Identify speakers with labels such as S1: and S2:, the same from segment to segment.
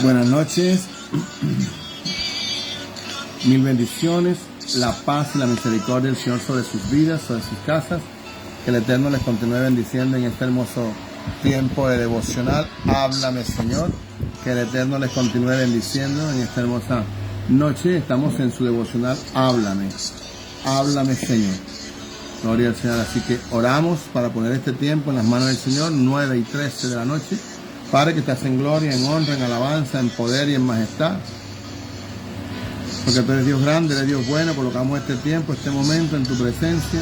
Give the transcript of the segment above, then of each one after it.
S1: Buenas noches, mil bendiciones, la paz y la misericordia del Señor sobre sus vidas, sobre sus casas. Que el Eterno les continúe bendiciendo en este hermoso tiempo de devocional. Háblame, Señor. Que el Eterno les continúe bendiciendo en esta hermosa noche. Estamos en su devocional. Háblame, háblame, Señor. Gloria al Señor. Así que oramos para poner este tiempo en las manos del Señor. 9:13 de la noche. Padre, que estás en gloria, en honra, en alabanza, en poder y en majestad. Porque tú eres Dios grande, eres Dios bueno. Colocamos este tiempo, este momento en tu presencia,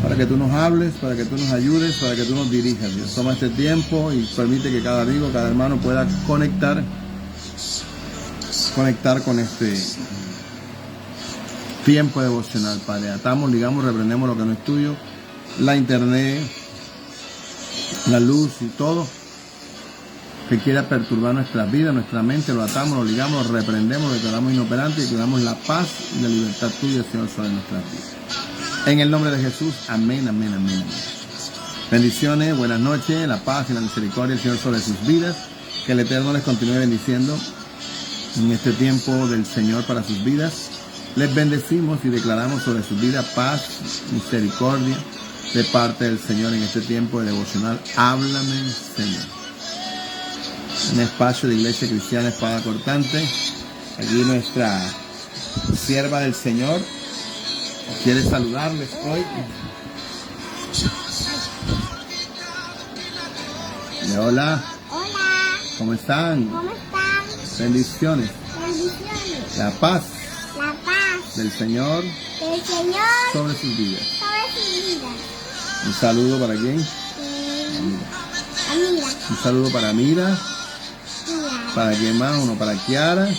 S1: para que tú nos hables, para que tú nos ayudes, para que tú nos dirijas. Dios, toma este tiempo y permite que cada amigo, cada hermano pueda conectar con este tiempo devocional, Padre. Atamos, ligamos, reprendemos lo que no es tuyo, la internet, la luz y todo que quiera perturbar nuestras vidas, nuestra mente, lo atamos, lo ligamos, lo reprendemos, lo declaramos inoperante y declaramos la paz y la libertad tuya, Señor, sobre nuestras vidas. En el nombre de Jesús, amén, amén, amén, amén. Bendiciones, buenas noches, la paz y la misericordia del Señor sobre sus vidas. Que el Eterno les continúe bendiciendo en este tiempo del Señor para sus vidas. Les bendecimos y declaramos sobre sus vidas paz, misericordia de parte del Señor en este tiempo de devocional. Háblame, Señor. Un espacio de Iglesia Cristiana Espada Cortante. Aquí nuestra sierva del Señor quiere saludarles hoy. Hola.
S2: Hola.
S1: ¿Cómo están?
S2: ¿Cómo están?
S1: Bendiciones.
S2: Bendiciones.
S1: La paz
S2: Del
S1: Señor
S2: Señor
S1: sobre sus vidas.
S2: sobre sus vidas.
S1: Un saludo para quién?
S2: Amira.
S1: Un saludo para Mira. ¿Para quién más? Uno para Kiara.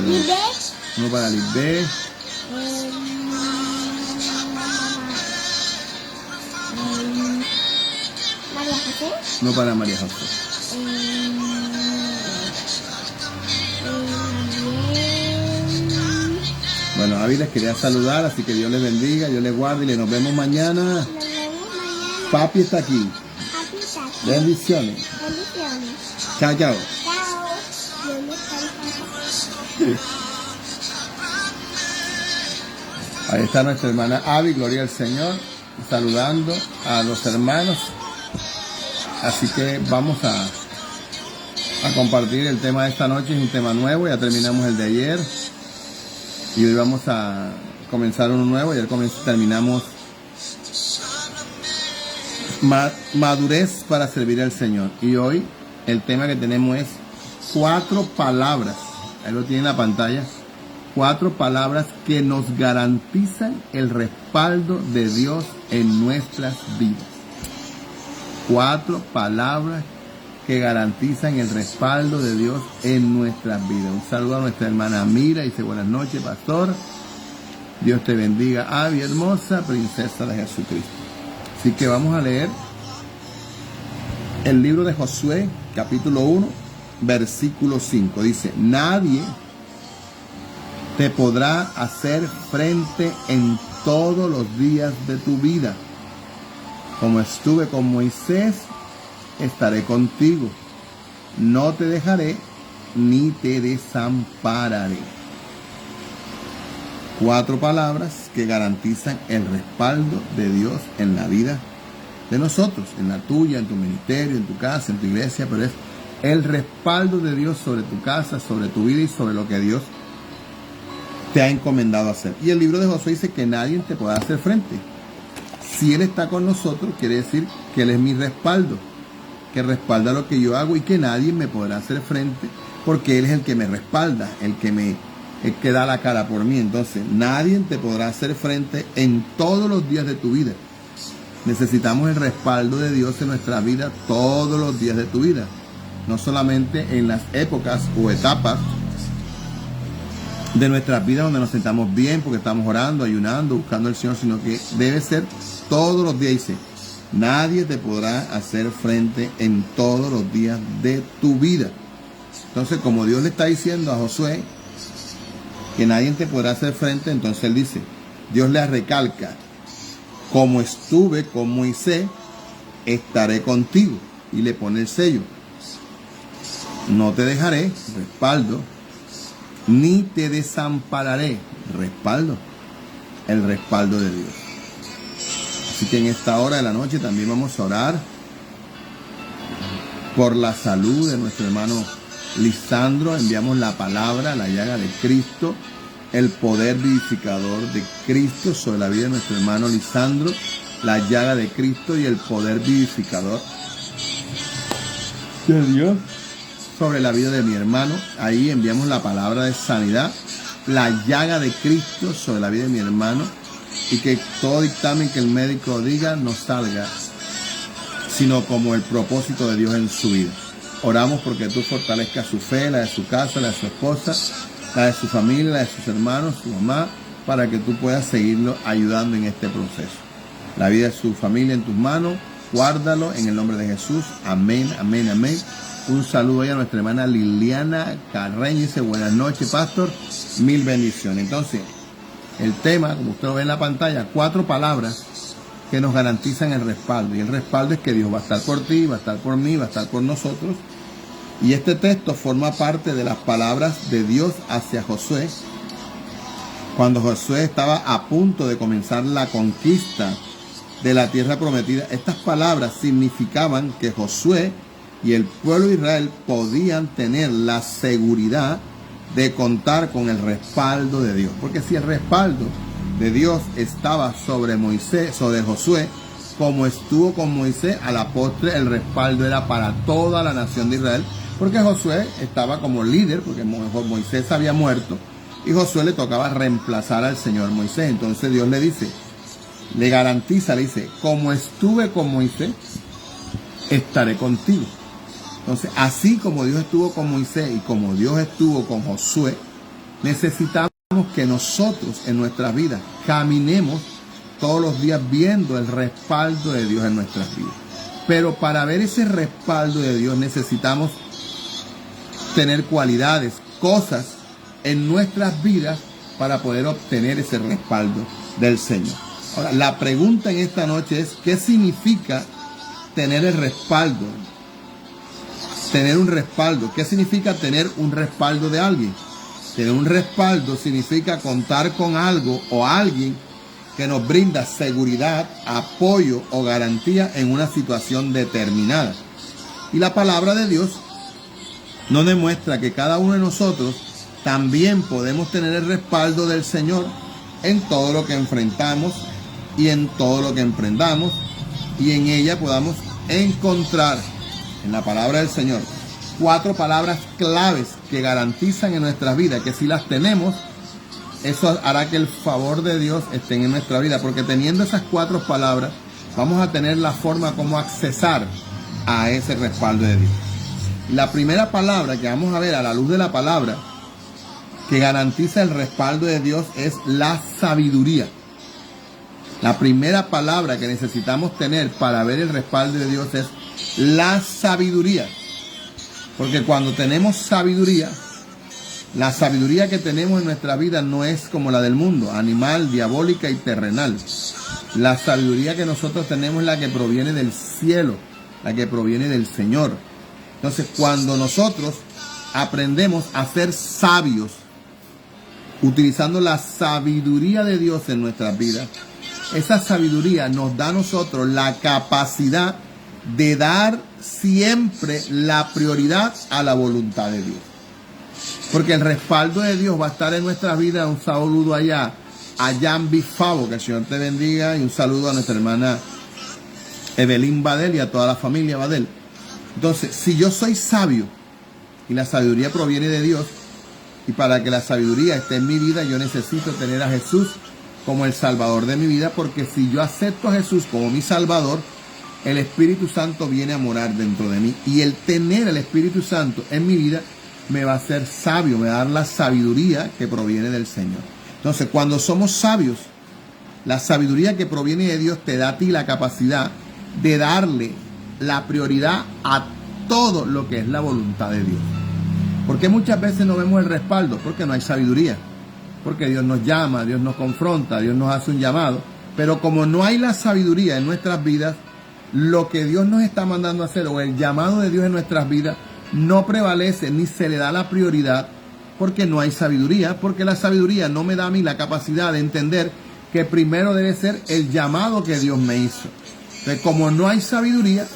S2: Libe.
S1: Uno para Lisbeth.
S2: María José.
S1: Uno para María José. Bueno, Avi les quería saludar, así que Dios les bendiga, Dios les guarde y nos vemos mañana.
S2: Nos vemos mañana.
S1: Papi está aquí.
S2: Papi está aquí.
S1: Bendiciones.
S2: Bendiciones.
S1: Chao, chao.
S2: Chao. Dios les bendiga.
S1: Ahí está nuestra hermana Avi, gloria al Señor, saludando a los hermanos. Así que vamos a compartir el tema de esta noche. Es un tema nuevo, ya terminamos el de ayer. Y hoy vamos a comenzar uno nuevo. Ayer terminamos madurez para servir al Señor. Y hoy el tema que tenemos es 4 palabras. Ahí lo tiene en la pantalla. 4 palabras que nos garantizan el respaldo de Dios en nuestras vidas. 4 palabras que garantizan el respaldo de Dios en nuestras vidas. Un saludo a nuestra hermana Mira, dice buenas noches, pastor. Dios te bendiga, Avi, hermosa princesa de Jesucristo. Así que vamos a leer el libro de Josué, capítulo 1, versículo 5. Dice, nadie te podrá hacer frente en todos los días de tu vida. Como estuve con Moisés, estaré contigo. No te dejaré ni te desampararé. 4 palabras que garantizan el respaldo de Dios en la vida de nosotros, en la tuya, en tu ministerio, en tu casa, en tu iglesia, pero es el respaldo de Dios sobre tu casa, sobre tu vida y sobre lo que Dios te ha encomendado hacer. Y el libro de Josué dice que nadie te podrá hacer frente. Si Él está con nosotros, quiere decir que Él es mi respaldo, que respalda lo que yo hago y que nadie me podrá hacer frente, porque Él es el que me respalda, el que da la cara por mí. Entonces, nadie te podrá hacer frente en todos los días de tu vida. Necesitamos el respaldo de Dios en nuestra vida todos los días de tu vida. No solamente en las épocas o etapas de nuestras vidas donde nos sentamos bien porque estamos orando, ayunando, buscando al Señor, sino que debe ser todos los días. Dice, nadie te podrá hacer frente en todos los días de tu vida. Entonces, como Dios le está diciendo a Josué que nadie te podrá hacer frente, entonces él dice, Dios le recalca, como estuve con Moisés, estaré contigo. Y le pone el sello. No te dejaré, respaldo, ni te desampararé, respaldo, el respaldo de Dios. Así que en esta hora de la noche también vamos a orar por la salud de nuestro hermano Lisandro. Enviamos la palabra, la llaga de Cristo, el poder vivificador de Cristo sobre la vida de nuestro hermano Lisandro, la llaga de Cristo y el poder vivificador de Dios sobre la vida de mi hermano. Ahí enviamos la palabra de sanidad, la llaga de Cristo sobre la vida de mi hermano, y que todo dictamen que el médico diga no salga, sino como el propósito de Dios en su vida. Oramos porque tú fortalezcas su fe, la de su casa, la de su esposa, la de su familia, la de sus hermanos, su mamá, para que tú puedas seguirlo ayudando en este proceso. La vida de su familia en tus manos, guárdalo en el nombre de Jesús. Amén, amén, amén. Un saludo a nuestra hermana Liliana Carreño. Dice, buenas noches, pastor. Mil bendiciones. Entonces, el tema, como usted lo ve en la pantalla, 4 palabras que nos garantizan el respaldo. Y el respaldo es que Dios va a estar por ti, va a estar por mí, va a estar por nosotros. Y este texto forma parte de las palabras de Dios hacia Josué, cuando Josué estaba a punto de comenzar la conquista de la tierra prometida. Estas palabras significaban que Josué y el pueblo de Israel podían tener la seguridad de contar con el respaldo de Dios. Porque si el respaldo de Dios estaba sobre Moisés, sobre Josué, como estuvo con Moisés, a la postre el respaldo era para toda la nación de Israel, porque Josué estaba como líder, porque Moisés había muerto, y Josué le tocaba reemplazar al Señor Moisés. Entonces Dios le dice, le garantiza, le dice, como estuve con Moisés, estaré contigo. Entonces, así como Dios estuvo con Moisés y como Dios estuvo con Josué, necesitamos que nosotros en nuestras vidas caminemos todos los días viendo el respaldo de Dios en nuestras vidas. Pero para ver ese respaldo de Dios necesitamos tener cualidades, cosas en nuestras vidas para poder obtener ese respaldo del Señor. Ahora, la pregunta en esta noche es, ¿qué significa tener el respaldo? Tener un respaldo. ¿Qué significa tener un respaldo de alguien? Tener un respaldo significa contar con algo o alguien que nos brinda seguridad, apoyo o garantía en una situación determinada. Y la palabra de Dios nos demuestra que cada uno de nosotros también podemos tener el respaldo del Señor en todo lo que enfrentamos y en todo lo que emprendamos, y en ella podamos encontrar en la palabra del Señor 4 palabras claves que garantizan en nuestras vidas, que si las tenemos, eso hará que el favor de Dios esté en nuestra vida, porque teniendo esas 4 palabras vamos a tener la forma como accesar a ese respaldo de Dios. La primera palabra que vamos a ver a la luz de la palabra que garantiza el respaldo de Dios es la sabiduría. La primera palabra que necesitamos tener para ver el respaldo de Dios es la sabiduría. Porque cuando tenemos sabiduría, la sabiduría que tenemos en nuestra vida no es como la del mundo, animal, diabólica y terrenal. La sabiduría que nosotros tenemos es la que proviene del cielo, la que proviene del Señor. Entonces, cuando nosotros aprendemos a ser sabios, utilizando la sabiduría de Dios en nuestras vidas, esa sabiduría nos da a nosotros la capacidad de dar siempre la prioridad a la voluntad de Dios. Porque el respaldo de Dios va a estar en nuestras vidas. Un saludo allá a Jan Bifavo, que el Señor te bendiga, y un saludo a nuestra hermana Evelyn Badel y a toda la familia Badel. Entonces, si yo soy sabio y la sabiduría proviene de Dios, y para que la sabiduría esté en mi vida, yo necesito tener a Jesús como el Salvador de mi vida, porque si yo acepto a Jesús como mi Salvador, el Espíritu Santo viene a morar dentro de mí, y el tener el Espíritu Santo en mi vida me va a hacer sabio, me va a dar la sabiduría que proviene del Señor. Entonces, cuando somos sabios, la sabiduría que proviene de Dios te da a ti la capacidad de darle la prioridad a todo lo que es la voluntad de Dios. ¿Por qué muchas veces no vemos el respaldo? Porque no hay sabiduría. Porque Dios nos llama, Dios nos confronta, Dios nos hace un llamado. Pero como no hay la sabiduría en nuestras vidas, lo que Dios nos está mandando a hacer o el llamado de Dios en nuestras vidas no prevalece ni se le da la prioridad porque no hay sabiduría, porque la sabiduría no me da a mí la capacidad de entender que primero debe ser el llamado que Dios me hizo. Entonces, como no hay sabiduría,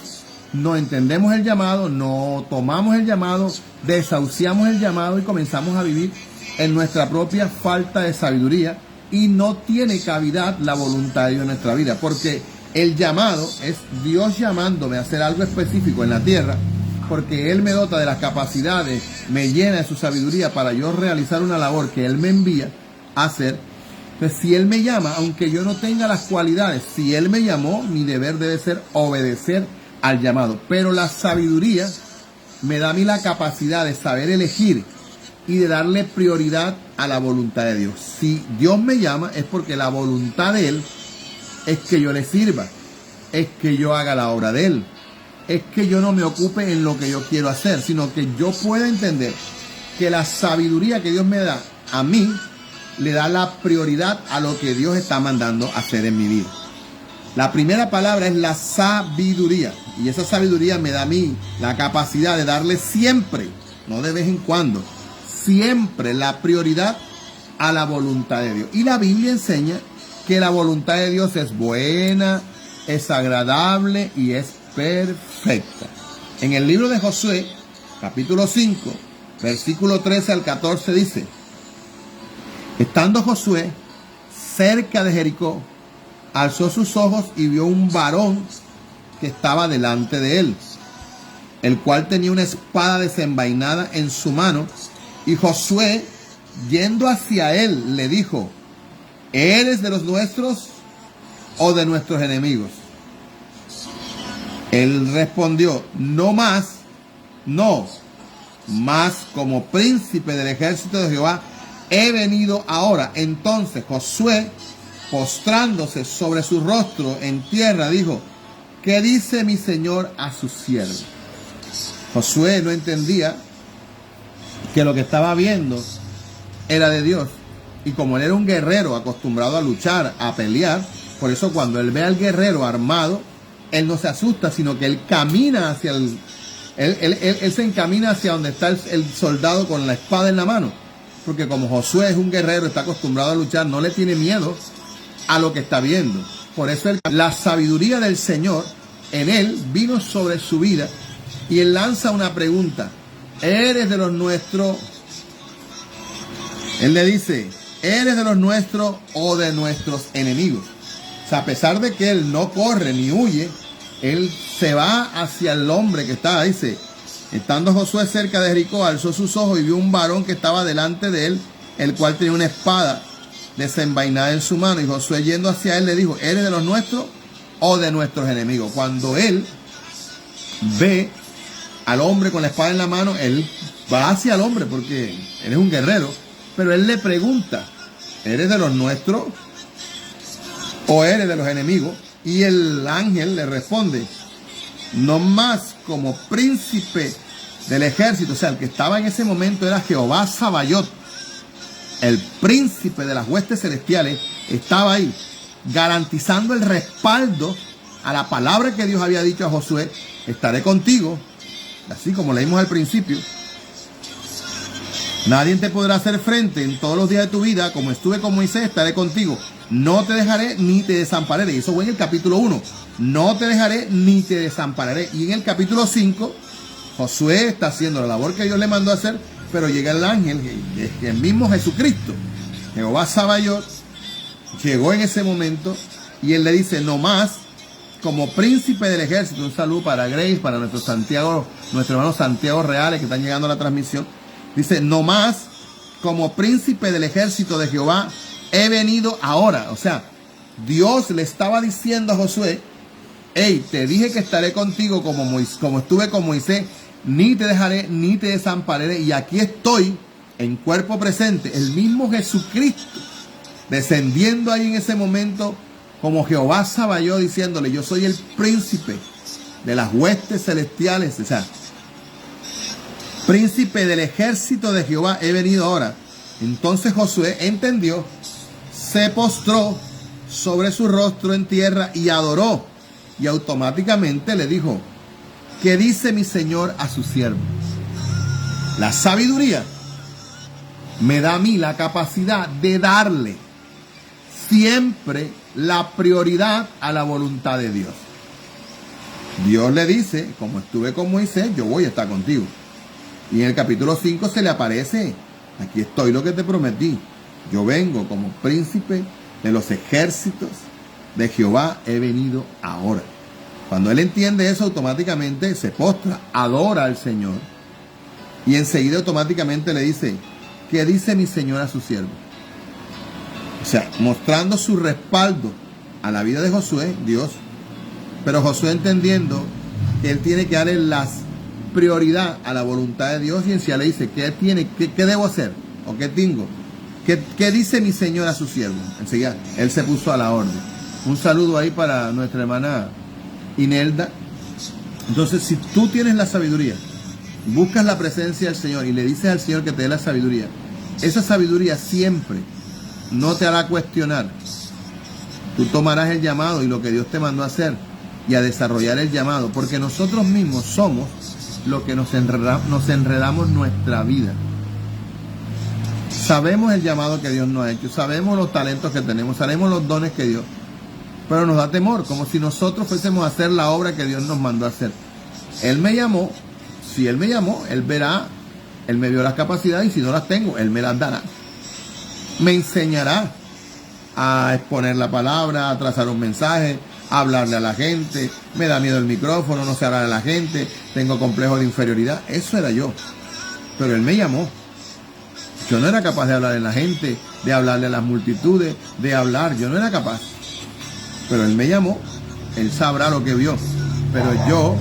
S1: no entendemos el llamado, no tomamos el llamado, desahuciamos el llamado y comenzamos a vivir en nuestra propia falta de sabiduría y no tiene cavidad la voluntad de Dios en nuestra vida, porque el llamado es Dios llamándome a hacer algo específico en la tierra, porque Él me dota de las capacidades, me llena de su sabiduría para yo realizar una labor que Él me envía a hacer. Entonces, si Él me llama, aunque yo no tenga las cualidades, si Él me llamó, mi deber debe ser obedecer al llamado. Pero la sabiduría me da a mí la capacidad de saber elegir y de darle prioridad a la voluntad de Dios. Si Dios me llama es porque la voluntad de Él es que yo le sirva, es que yo haga la obra de Él, es que yo no me ocupe en lo que yo quiero hacer, sino que yo pueda entender que la sabiduría que Dios me da a mí le da la prioridad a lo que Dios está mandando hacer en mi vida. La primera palabra es la sabiduría, y esa sabiduría me da a mí la capacidad de darle siempre, no de vez en cuando, siempre la prioridad a la voluntad de Dios. Y la Biblia enseña que la voluntad de Dios es buena, es agradable y es perfecta. En el libro de Josué, capítulo 5, versículo 13 al 14 dice: estando Josué cerca de Jericó, alzó sus ojos y vio un varón que estaba delante de él, el cual tenía una espada desenvainada en su mano, y Josué, yendo hacia él, le dijo: ¿eres de los nuestros o de nuestros enemigos? Él respondió: no más, no, más como príncipe del ejército de Jehová he venido ahora. Entonces Josué, postrándose sobre su rostro en tierra, dijo: ¿qué dice mi señor a su siervo? Josué no entendía que lo que estaba viendo era de Dios. Y como él era un guerrero acostumbrado a luchar, a pelear, por eso cuando él ve al guerrero armado, él no se asusta, sino que él camina hacia el... Él se encamina hacia donde está el soldado con la espada en la mano. Porque como Josué es un guerrero, está acostumbrado a luchar, no le tiene miedo a lo que está viendo. Por eso la sabiduría del Señor en él vino sobre su vida y él lanza una pregunta: ¿eres de los nuestros? Él le dice: ¿eres de los nuestros o de nuestros enemigos? O sea, a pesar de que él no corre ni huye, él se va hacia el hombre que está. Dice: estando Josué cerca de Jericó, alzó sus ojos y vio un varón que estaba delante de él, el cual tenía una espada desenvainada en su mano. Y Josué, yendo hacia él, le dijo: ¿eres de los nuestros o de nuestros enemigos? Cuando él ve al hombre con la espada en la mano, él va hacia el hombre porque él es un guerrero, pero él le pregunta: ¿eres de los nuestros o eres de los enemigos? Y el ángel le responde: no más como príncipe del ejército. O sea, el que estaba en ese momento era Jehová Sabayot, el príncipe de las huestes celestiales. Estaba ahí garantizando el respaldo a la palabra que Dios había dicho a Josué: estaré contigo, así como leímos al principio. Nadie te podrá hacer frente en todos los días de tu vida, como estuve con Moisés, estaré contigo. No te dejaré ni te desampararé. Y eso fue en el capítulo 1. No te dejaré ni te desampararé. Y en el capítulo 5, Josué está haciendo la labor que Dios le mandó a hacer, pero llega el ángel, el mismo Jesucristo, Jehová Sabayot, llegó en ese momento y él le dice: no más como príncipe del ejército. Un saludo para Grace, para nuestro hermano Santiago Reales que están llegando a la transmisión. Dice: no más como príncipe del ejército de Jehová he venido ahora. O sea, Dios le estaba diciendo a Josué: hey, te dije que estaré contigo como estuve con Moisés, ni te dejaré ni te desampararé. Y aquí estoy en cuerpo presente, el mismo Jesucristo descendiendo ahí en ese momento como Jehová Sabayot, diciéndole: yo soy el príncipe de las huestes celestiales. O sea, príncipe del ejército de Jehová he venido ahora. Entonces Josué entendió, se postró sobre su rostro en tierra y adoró. Y automáticamente le dijo: ¿qué dice mi señor a su siervo? La sabiduría me da a mí la capacidad de darle siempre la prioridad a la voluntad de Dios. Dios le dice, como estuve con Moisés, yo voy a estar contigo. Y en el capítulo 5 se le aparece, aquí estoy lo que te prometí. Yo vengo como príncipe de los ejércitos de Jehová, he venido ahora. Cuando él entiende eso, automáticamente se postra, adora al Señor. Y enseguida automáticamente le dice, ¿qué dice mi Señor a su siervo? O sea, mostrando su respaldo a la vida de Josué, Dios. Pero Josué entendiendo que él tiene que darle la prioridad a la voluntad de Dios, y enseguida le dice, ¿qué debo hacer? ¿O qué tengo? ¿Qué dice mi Señor a su siervo? Enseguida él se puso a la orden. Un saludo ahí para nuestra hermana Inelda. Entonces, si tú tienes la sabiduría, buscas la presencia del Señor y le dices al Señor que te dé la sabiduría, esa sabiduría siempre no te hará cuestionar. Tú tomarás el llamado y lo que Dios te mandó a hacer y a desarrollar el llamado, porque nosotros mismos somos lo que nos enredamos nuestra vida. Sabemos el llamado que Dios nos ha hecho, sabemos los talentos que tenemos, sabemos los dones que Dios, pero nos da temor, como si nosotros fuésemos a hacer la obra que Dios nos mandó a hacer. Él me llamó, si Él me llamó, Él verá, Él me dio las capacidades, y si no las tengo, Él me las dará. Me enseñará a exponer la palabra, a trazar un mensaje, a hablarle a la gente. Me da miedo el micrófono, no sé hablar a la gente, tengo complejo de inferioridad. Eso era yo, pero Él me llamó. Yo no era capaz de hablar a la gente, de hablarle a las multitudes, de hablar. Yo no era capaz. Pero Él me llamó. Él sabrá lo que vio. Pero yo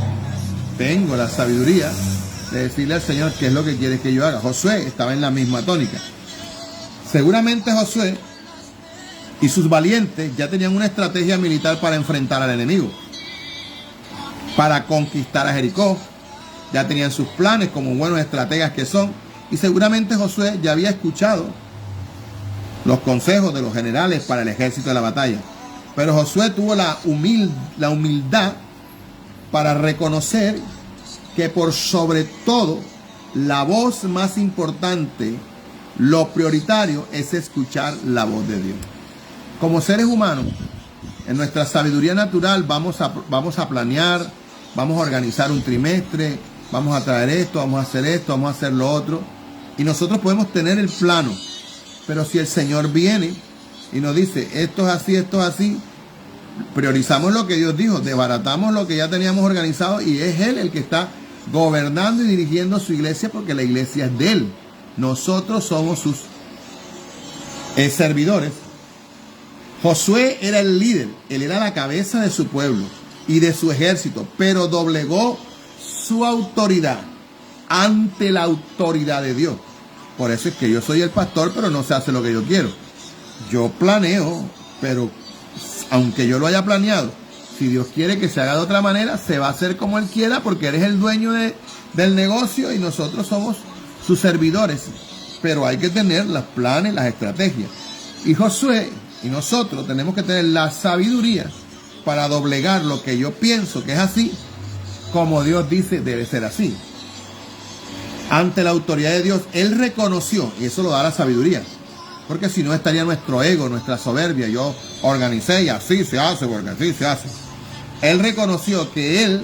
S1: tengo la sabiduría de decirle al Señor qué es lo que quiere que yo haga. Josué estaba en la misma tónica. Seguramente Josué y sus valientes ya tenían una estrategia militar para enfrentar al enemigo, para conquistar a Jericó. Ya tenían sus planes como buenos estrategas que son. Y seguramente Josué ya había escuchado los consejos de los generales para el ejército de la batalla. Pero Josué tuvo la humildad para reconocer que por sobre todo la voz más importante, lo prioritario es escuchar la voz de Dios. Como seres humanos, en nuestra sabiduría natural vamos a planear, vamos a organizar un trimestre, vamos a traer esto, vamos a hacer esto, vamos a hacer lo otro. Y nosotros podemos tener el plano, pero si el Señor viene y nos dice, esto es así, priorizamos lo que Dios dijo, desbaratamos lo que ya teníamos organizado, y es Él el que está gobernando y dirigiendo su iglesia, porque la iglesia es de Él. Nosotros somos sus servidores. Josué era el líder, él era la cabeza de su pueblo y de su ejército, pero doblegó su autoridad ante la autoridad de Dios. Por eso es que yo soy el pastor, pero no se hace lo que yo quiero. Yo planeo, pero aunque yo lo haya planeado, si Dios quiere que se haga de otra manera, se va a hacer como Él quiera, porque eres el dueño del negocio y nosotros somos sus servidores. Pero hay que tener los planes, las estrategias. Y Josué y nosotros tenemos que tener la sabiduría para doblegar lo que yo pienso que es así, como Dios dice debe ser así. Ante la autoridad de Dios, Él reconoció, y eso lo da la sabiduría, porque si no estaría nuestro ego, nuestra soberbia. Yo organicé y así se hace, porque así se hace. Él reconoció que él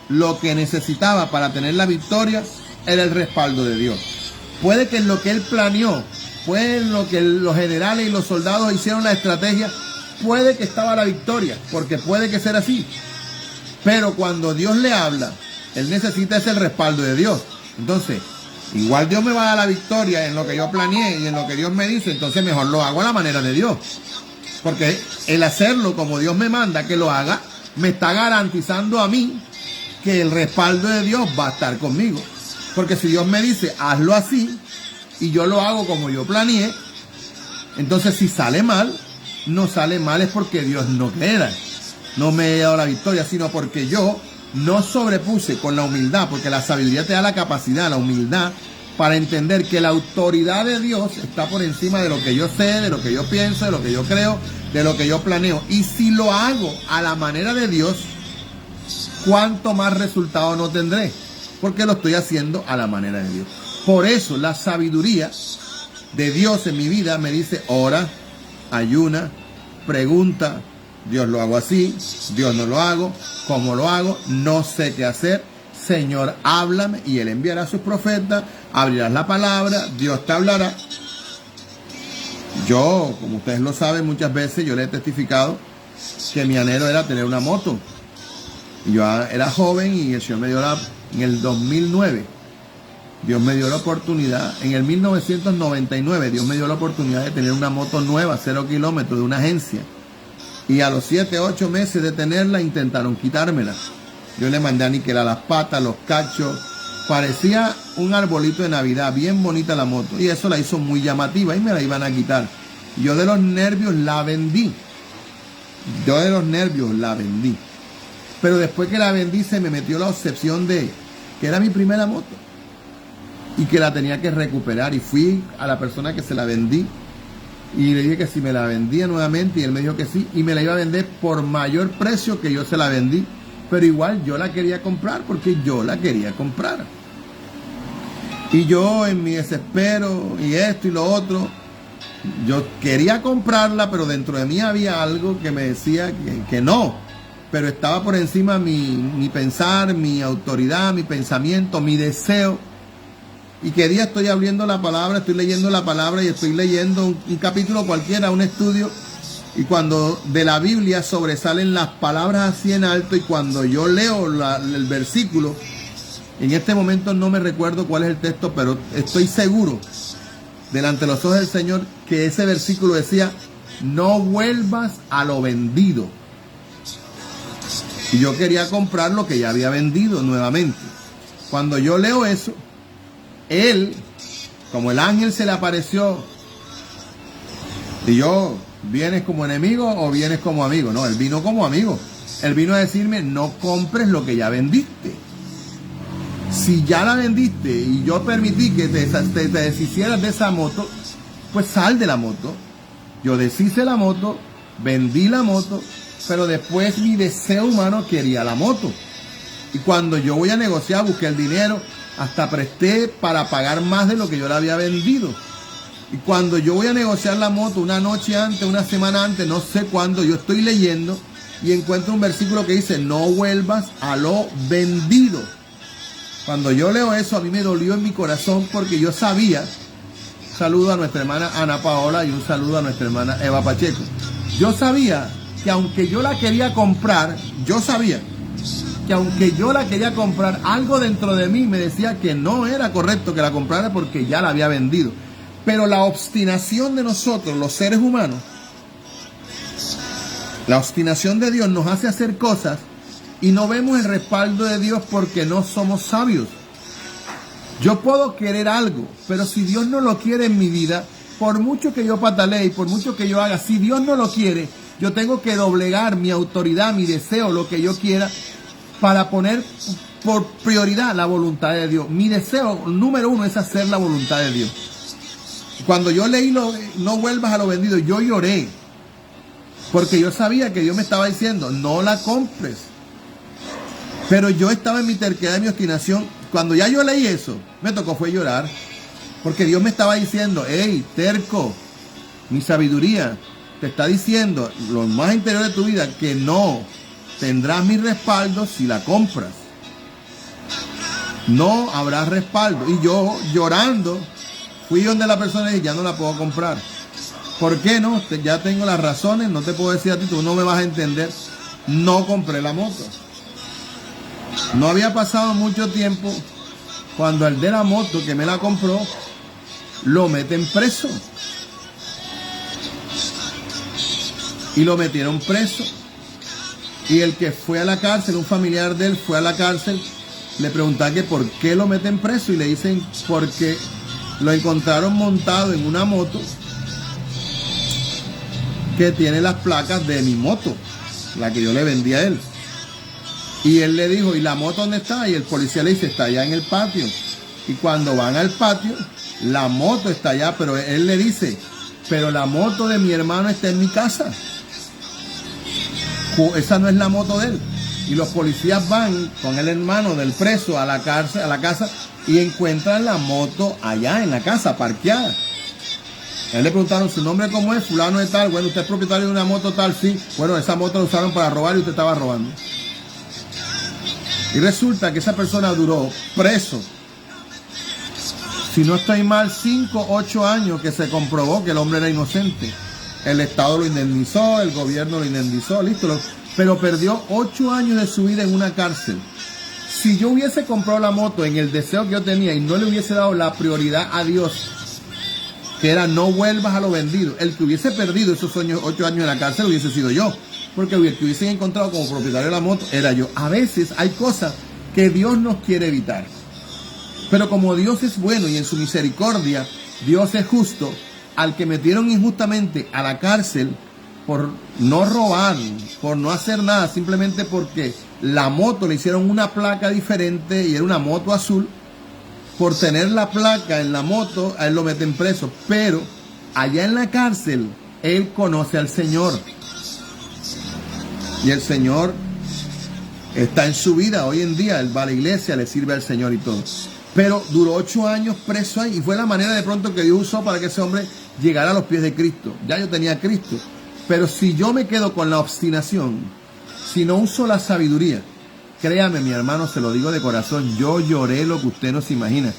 S1: lo que necesitaba para tener la victoria era el respaldo de Dios. Puede que en lo que él planeó, puede en lo que los generales y los soldados hicieron la estrategia, puede que estaba la victoria, porque puede que sea así. Pero cuando Dios le habla, él necesita ese respaldo de Dios. Entonces, igual Dios me va a dar la victoria en lo que yo planeé y en lo que Dios me dice, entonces mejor lo hago a la manera de Dios. Porque el hacerlo como Dios me manda que lo haga, me está garantizando a mí que el respaldo de Dios va a estar conmigo. Porque si Dios me dice, hazlo así, y yo lo hago como yo planeé, entonces si sale mal, no sale mal es porque Dios no quiera, no me he dado la victoria, sino porque yo no sobrepuse con la humildad, porque la sabiduría te da la capacidad, la humildad, para entender que la autoridad de Dios está por encima de lo que yo sé, de lo que yo pienso, de lo que yo creo, de lo que yo planeo. Y si lo hago a la manera de Dios, ¿cuánto más resultado no tendré? Porque lo estoy haciendo a la manera de Dios. Por eso la sabiduría de Dios en mi vida me dice, ora, ayuna, pregunta, Dios lo hago así, Dios no lo hago, ¿cómo lo hago? No sé qué hacer. Señor, háblame, y Él enviará a sus profetas, abrirás la palabra, Dios te hablará. Yo, como ustedes lo saben, muchas veces yo le he testificado que mi anhelo era tener una moto. Yo era joven y el Señor me dio en el 2009, Dios me dio la oportunidad, en el 1999, Dios me dio la oportunidad de tener una moto nueva, 0 kilómetros, de una agencia. Y a los 7, 8 meses de tenerla, intentaron quitármela. Yo le mandé a aniquilar las patas, los cachos. Parecía un arbolito de Navidad, bien bonita la moto. Y eso la hizo muy llamativa y me la iban a quitar. Yo de los nervios la vendí. Pero después que la vendí se me metió la obsesión de que era mi primera moto y que la tenía que recuperar. Y fui a la persona que se la vendí y le dije que si me la vendía nuevamente, y él me dijo que sí, y me la iba a vender por mayor precio que yo se la vendí. Pero igual yo la quería comprar porque yo la quería comprar. Y yo en mi desespero y esto y lo otro, yo quería comprarla, pero dentro de mí había algo que me decía que no. Pero estaba por encima mi pensar, mi autoridad, mi pensamiento, mi deseo. Y que día estoy abriendo la palabra, estoy leyendo la palabra y estoy leyendo un capítulo cualquiera, un estudio. Y cuando de la Biblia sobresalen las palabras así en alto, y cuando yo leo el versículo, en este momento no me recuerdo cuál es el texto, pero estoy seguro, delante de los ojos del Señor, que ese versículo decía, no vuelvas a lo vendido. Y yo quería comprar lo que ya había vendido nuevamente. Cuando yo leo eso, él, como el ángel se le apareció, y yo, ¿vienes como enemigo o vienes como amigo? No, él vino como amigo. Él vino a decirme, no compres lo que ya vendiste. Si ya la vendiste y yo permití que te deshicieras de esa moto, pues sal de la moto. Yo deshice la moto, vendí la moto, pero después mi deseo humano quería la moto. Y cuando yo voy a negociar, busqué el dinero, hasta presté para pagar más de lo que yo la había vendido. Y cuando yo voy a negociar la moto, una noche antes, una semana antes, no sé cuándo, yo estoy leyendo y encuentro un versículo que dice, no vuelvas a lo vendido. Cuando yo leo eso, a mí me dolió en mi corazón porque yo sabía, un saludo a nuestra hermana Ana Paola y un saludo a nuestra hermana Eva Pacheco. Yo sabía que aunque yo la quería comprar, algo dentro de mí me decía que no era correcto que la comprara porque ya la había vendido. Pero la obstinación de nosotros, los seres humanos, la obstinación de Dios nos hace hacer cosas y no vemos el respaldo de Dios porque no somos sabios. Yo puedo querer algo, pero si Dios no lo quiere en mi vida, por mucho que yo patalee y por mucho que yo haga, si Dios no lo quiere, yo tengo que doblegar mi autoridad, mi deseo, lo que yo quiera, para poner por prioridad la voluntad de Dios. Mi deseo número uno es hacer la voluntad de Dios. Cuando yo leí no vuelvas a lo vendido, yo lloré. Porque yo sabía que Dios me estaba diciendo, no la compres. Pero yo estaba en mi terquedad y mi obstinación. Cuando ya yo leí eso, me tocó fue llorar. Porque Dios me estaba diciendo, hey, terco, mi sabiduría te está diciendo, lo más interior de tu vida, que no tendrás mi respaldo si la compras. No habrá respaldo. Y yo, llorando, fui donde la persona y dije, ya no la puedo comprar. ¿Por qué no? Ya tengo las razones, no te puedo decir a ti, tú no me vas a entender. No compré la moto. No había pasado mucho tiempo cuando el de la moto que me la compró, lo meten preso. Y lo metieron preso. Y el que fue a la cárcel, un familiar de él fue a la cárcel, le preguntaba que por qué lo meten preso y le dicen porque lo encontraron montado en una moto que tiene las placas de mi moto, la que yo le vendí a él. Y él le dijo, ¿y la moto dónde está? Y el policía le dice, está allá en el patio. Y cuando van al patio, la moto está allá, pero él le dice, pero la moto de mi hermano está en mi casa. Esa no es la moto de él. Y los policías van con el hermano del preso a la cárcel, a la casa, y encuentran la moto allá en la casa, parqueada. A él le preguntaron su nombre, ¿cómo es? Fulano de tal. Bueno, usted es propietario de una moto tal, sí. Bueno, esa moto la usaron para robar y usted estaba robando. Y resulta que esa persona duró preso, si no estoy mal, 5 o 8 años, que se comprobó que el hombre era inocente. El Estado lo indemnizó, el gobierno lo indemnizó, listo. Pero perdió 8 años de su vida en una cárcel. Si yo hubiese comprado la moto en el deseo que yo tenía y no le hubiese dado la prioridad a Dios, que era no vuelvas a lo vendido, el que hubiese perdido esos 8 años en la cárcel hubiese sido yo. Porque el que hubiesen encontrado como propietario de la moto era yo. A veces hay cosas que Dios nos quiere evitar. Pero como Dios es bueno y en su misericordia, Dios es justo, al que metieron injustamente a la cárcel por no robar, por no hacer nada, simplemente porque la moto le hicieron una placa diferente y era una moto azul, por tener la placa en la moto, a él lo meten preso. Pero allá en la cárcel, él conoce al Señor. Y el Señor está en su vida hoy en día. Él va a la iglesia, le sirve al Señor y todo. Pero duró 8 años preso ahí. Y fue la manera de pronto que Dios usó para que ese hombre llegara a los pies de Cristo. Ya yo tenía a Cristo. Pero si yo me quedo con la obstinación, si no uso la sabiduría, créame, mi hermano, se lo digo de corazón, yo lloré lo que usted no se imagina.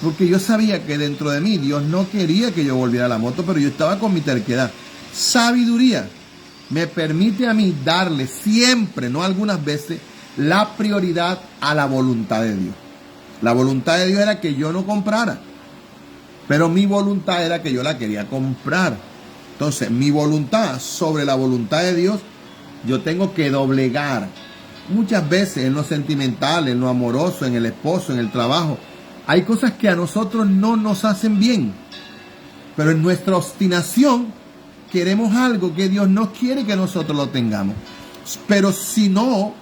S1: Porque yo sabía que dentro de mí Dios no quería que yo volviera a la moto, pero yo estaba con mi terquedad. Sabiduría me permite a mí darle siempre, no algunas veces, la prioridad a la voluntad de Dios. La voluntad de Dios era que yo no comprara, pero mi voluntad era que yo la quería comprar. Entonces, mi voluntad sobre la voluntad de Dios, yo tengo que doblegar. Muchas veces en lo sentimental, en lo amoroso, en el esposo, en el trabajo, hay cosas que a nosotros no nos hacen bien, pero en nuestra obstinación queremos algo que Dios no quiere que nosotros lo tengamos. Pero si no,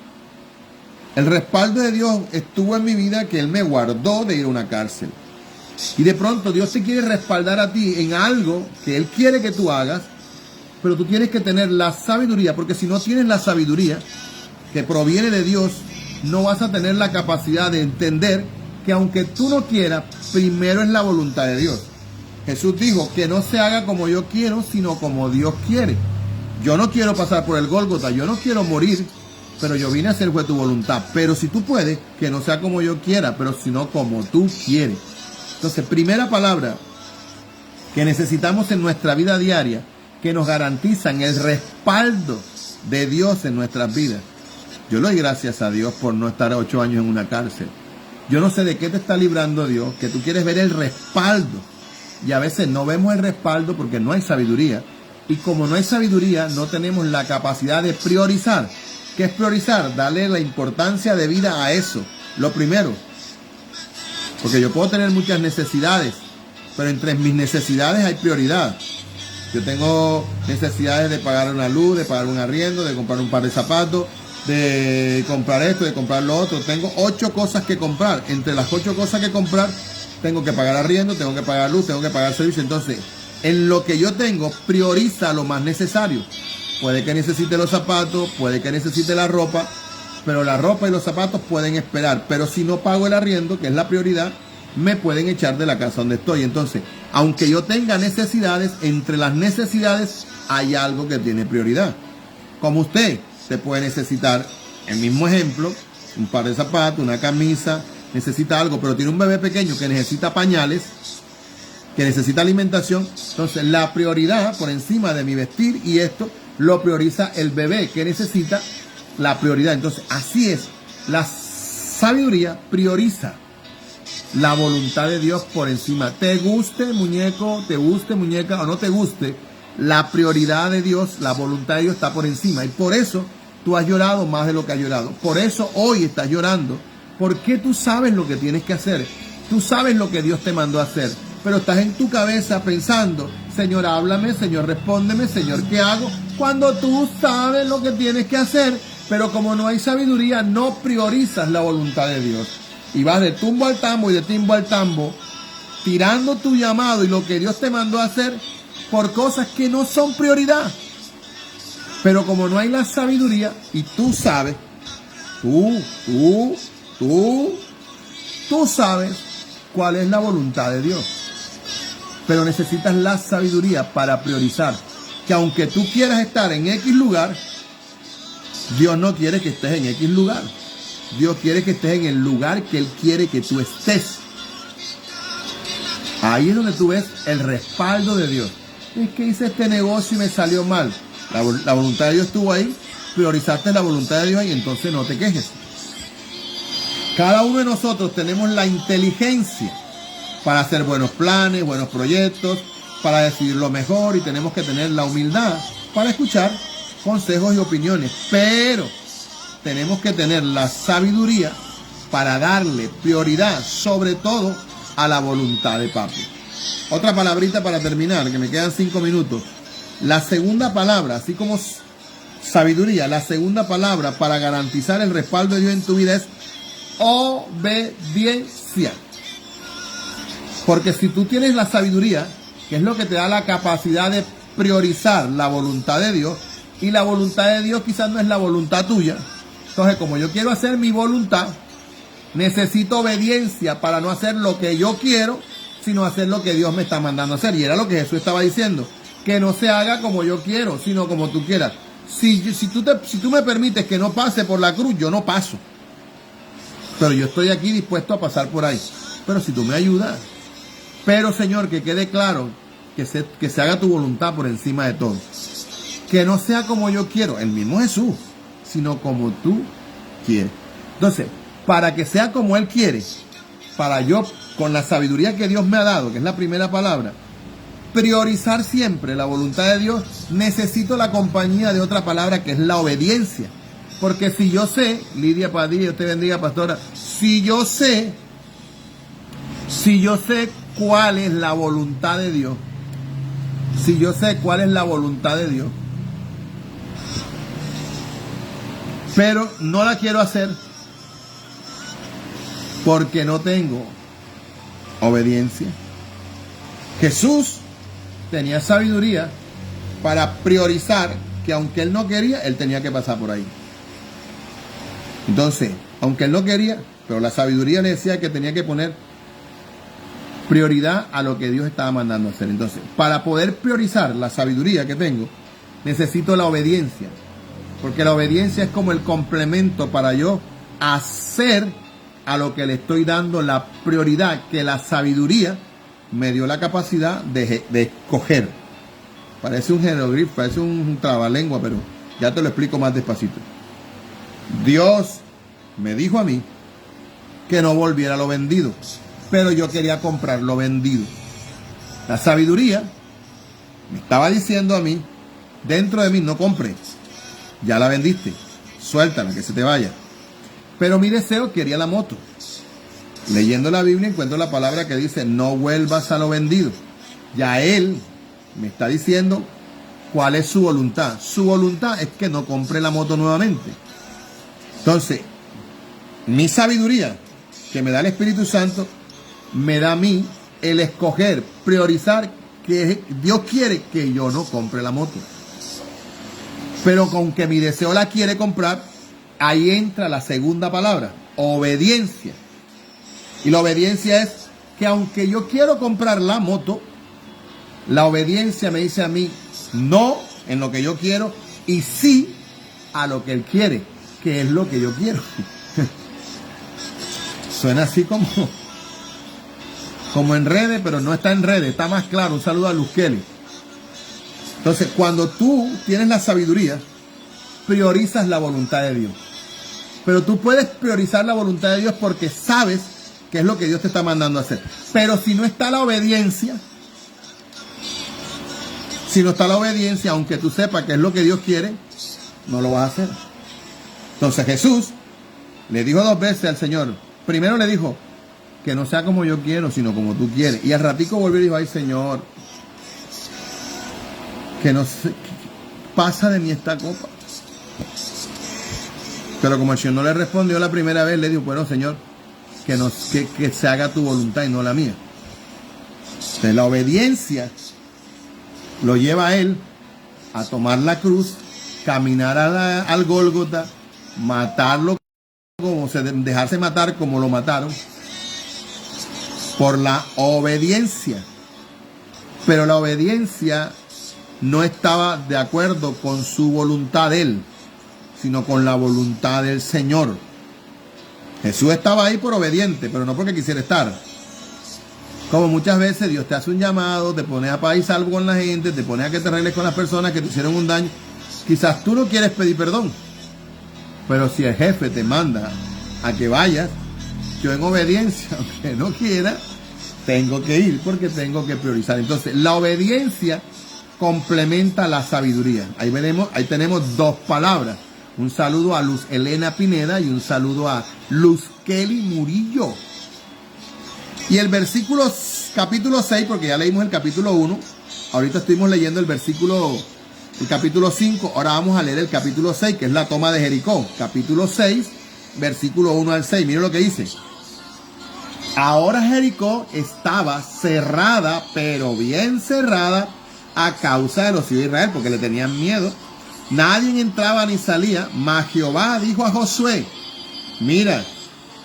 S1: el respaldo de Dios estuvo en mi vida, que Él me guardó de ir a una cárcel. Y de pronto Dios te quiere respaldar a ti en algo que Él quiere que tú hagas, pero tú tienes que tener la sabiduría, porque si no tienes la sabiduría que proviene de Dios, no vas a tener la capacidad de entender que aunque tú no quieras, primero es la voluntad de Dios. Jesús dijo que no se haga como yo quiero, sino como Dios quiere. Yo no quiero pasar por el Gólgota, yo no quiero morir, pero yo vine a hacer fue tu voluntad. Pero si tú puedes, que no sea como yo quiera, pero sino como tú quieres. Entonces, primera palabra que necesitamos en nuestra vida diaria, que nos garantizan el respaldo de Dios en nuestras vidas. Yo le doy gracias a Dios por no estar 8 años en una cárcel. Yo no sé de qué te está librando Dios, que tú quieres ver el respaldo. Y a veces no vemos el respaldo porque no hay sabiduría. Y como no hay sabiduría, no tenemos la capacidad de priorizar. ¿Qué es priorizar? Darle la importancia de vida a eso. Lo primero. Porque yo puedo tener muchas necesidades, pero entre mis necesidades hay prioridad. Yo tengo necesidades de pagar una luz, de pagar un arriendo, de comprar un par de zapatos, de comprar esto, de comprar lo otro. Tengo 8 cosas que comprar. Entre las 8 cosas que comprar, tengo que pagar arriendo, tengo que pagar luz, tengo que pagar servicio. Entonces, en lo que yo tengo, prioriza lo más necesario. Puede que necesite los zapatos, puede que necesite la ropa, pero la ropa y los zapatos pueden esperar. Pero si no pago el arriendo, que es la prioridad, me pueden echar de la casa donde estoy. Entonces, aunque yo tenga necesidades, entre las necesidades hay algo que tiene prioridad. Como usted puede necesitar, el mismo ejemplo, un par de zapatos, una camisa, necesita algo, pero tiene un bebé pequeño que necesita pañales, que necesita alimentación. Entonces, la prioridad por encima de mi vestir y esto, lo prioriza el bebé, que necesita la prioridad. Entonces, así es. La sabiduría prioriza la voluntad de Dios por encima. Te guste, muñeco, te guste, muñeca, o no te guste, la prioridad de Dios, la voluntad de Dios está por encima. Y por eso tú has llorado más de lo que has llorado. Por eso hoy estás llorando. Porque tú sabes lo que tienes que hacer. Tú sabes lo que Dios te mandó a hacer. Pero estás en tu cabeza pensando, Señor, háblame, Señor, respóndeme, Señor, ¿qué hago? Cuando tú sabes lo que tienes que hacer, pero como no hay sabiduría, no priorizas la voluntad de Dios. Y vas de tumbo al tambo y de timbo al tambo, tirando tu llamado y lo que Dios te mandó a hacer por cosas que no son prioridad. Pero como no hay la sabiduría, y tú sabes, tú sabes cuál es la voluntad de Dios. Pero necesitas la sabiduría para priorizar que aunque tú quieras estar en X lugar, Dios no quiere que estés en X lugar. Dios quiere que estés en el lugar que Él quiere que tú estés. Ahí es donde tú ves el respaldo de Dios. Es que hice este negocio y me salió mal. La voluntad de Dios estuvo ahí, priorizaste la voluntad de Dios y entonces no te quejes. Cada uno de nosotros tenemos la inteligencia para hacer buenos planes, buenos proyectos, para decidir lo mejor, y tenemos que tener la humildad para escuchar consejos y opiniones. Pero tenemos que tener la sabiduría para darle prioridad, sobre todo, a la voluntad de papi. Otra palabrita para terminar, que me quedan 5 minutos. La segunda palabra, así como sabiduría, la segunda palabra para garantizar el respaldo de Dios en tu vida es obediencia. Porque si tú tienes la sabiduría, que es lo que te da la capacidad de priorizar la voluntad de Dios, y la voluntad de Dios quizás no es la voluntad tuya. Entonces, como yo quiero hacer mi voluntad, necesito obediencia para no hacer lo que yo quiero, sino hacer lo que Dios me está mandando a hacer. Y era lo que Jesús estaba diciendo, que no se haga como yo quiero, sino como tú quieras. Si tú me permites que no pase por la cruz, yo no paso. Pero yo estoy aquí dispuesto a pasar por ahí. Pero si tú me ayudas. Pero, Señor, que quede claro que se haga tu voluntad por encima de todo. Que no sea como yo quiero, el mismo Jesús, sino como tú quieres. Entonces, para que sea como Él quiere, para yo, con la sabiduría que Dios me ha dado, que es la primera palabra, priorizar siempre la voluntad de Dios, necesito la compañía de otra palabra que es la obediencia. Porque si yo sé, Lidia Padilla, Dios te bendiga, pastora, si yo sé cuál es la voluntad de Dios, si yo sé cuál es la voluntad de Dios, pero no la quiero hacer porque no tengo obediencia. Jesús tenía sabiduría para priorizar que aunque Él no quería, Él tenía que pasar por ahí. Entonces, aunque Él no quería, pero la sabiduría le decía que tenía que poner prioridad a lo que Dios estaba mandando a hacer. Entonces, para poder priorizar la sabiduría que tengo, necesito la obediencia. Porque la obediencia es como el complemento para yo hacer a lo que le estoy dando la prioridad, que la sabiduría me dio la capacidad de escoger. Parece un jeroglífico, parece un trabalengua, pero ya te lo explico más despacito. Dios me dijo a mí que no volviera a lo vendido, pero yo quería comprar lo vendido. La sabiduría me estaba diciendo a mí, dentro de mí, no compres, ya la vendiste, suéltala, que se te vaya. Pero mi deseo quería la moto. Leyendo la Biblia encuentro la palabra que dice, no vuelvas a lo vendido. Ya Él me está diciendo cuál es su voluntad. Su voluntad es que no compre la moto nuevamente. Entonces, mi sabiduría que me da el Espíritu Santo, me da a mí el escoger, priorizar que Dios quiere que yo no compre la moto. Pero con que mi deseo la quiere comprar, ahí entra la segunda palabra, obediencia. Y la obediencia es que aunque yo quiero comprar la moto, la obediencia me dice a mí no en lo que yo quiero y sí a lo que Él quiere, que es lo que yo quiero. Suena así como en redes, pero no está en redes, está más claro. Un saludo a Luz Kelly. Entonces, cuando tú tienes la sabiduría, priorizas la voluntad de Dios. Pero tú puedes priorizar la voluntad de Dios porque sabes qué es lo que Dios te está mandando a hacer. Pero si no está la obediencia, aunque tú sepas qué es lo que Dios quiere, no lo vas a hacer. Entonces Jesús le dijo 2 veces al Señor. Primero le dijo que no sea como yo quiero, sino como tú quieres. Y al ratico volvió y dijo, ay Señor, que no se pasa de mí esta copa. Pero como el Señor no le respondió la primera vez, le dijo, bueno Señor, que se haga tu voluntad y no la mía. Entonces la obediencia lo lleva a Él a tomar la cruz, caminar al Gólgota, matarlo, dejarse matar como lo mataron, por la obediencia. Pero la obediencia no estaba de acuerdo con su voluntad de él, sino con la voluntad del Señor. Jesús estaba ahí por obediente, pero no porque quisiera estar. Como muchas veces Dios te hace un llamado, te pone a paz y salvo con la gente, te pone a que te arregles con las personas que te hicieron un daño. Quizás tú no quieres pedir perdón, pero si el jefe te manda a que vayas, yo en obediencia, aunque no quiera, tengo que ir porque tengo que priorizar. Entonces, la obediencia complementa la sabiduría. Ahí tenemos dos palabras. Un saludo a Luz Elena Pineda y un saludo a Luz Kelly Murillo. Y el versículo, capítulo 6, porque ya leímos el capítulo 1. Ahorita estuvimos leyendo el capítulo 5. Ahora vamos a leer el capítulo 6, que es la toma de Jericó. Capítulo 6, versículo 1 al 6. Miren lo que dice. Ahora Jericó estaba cerrada, pero bien cerrada, a causa de los hijos de Israel, porque le tenían miedo. Nadie entraba ni salía, mas Jehová dijo a Josué, mira,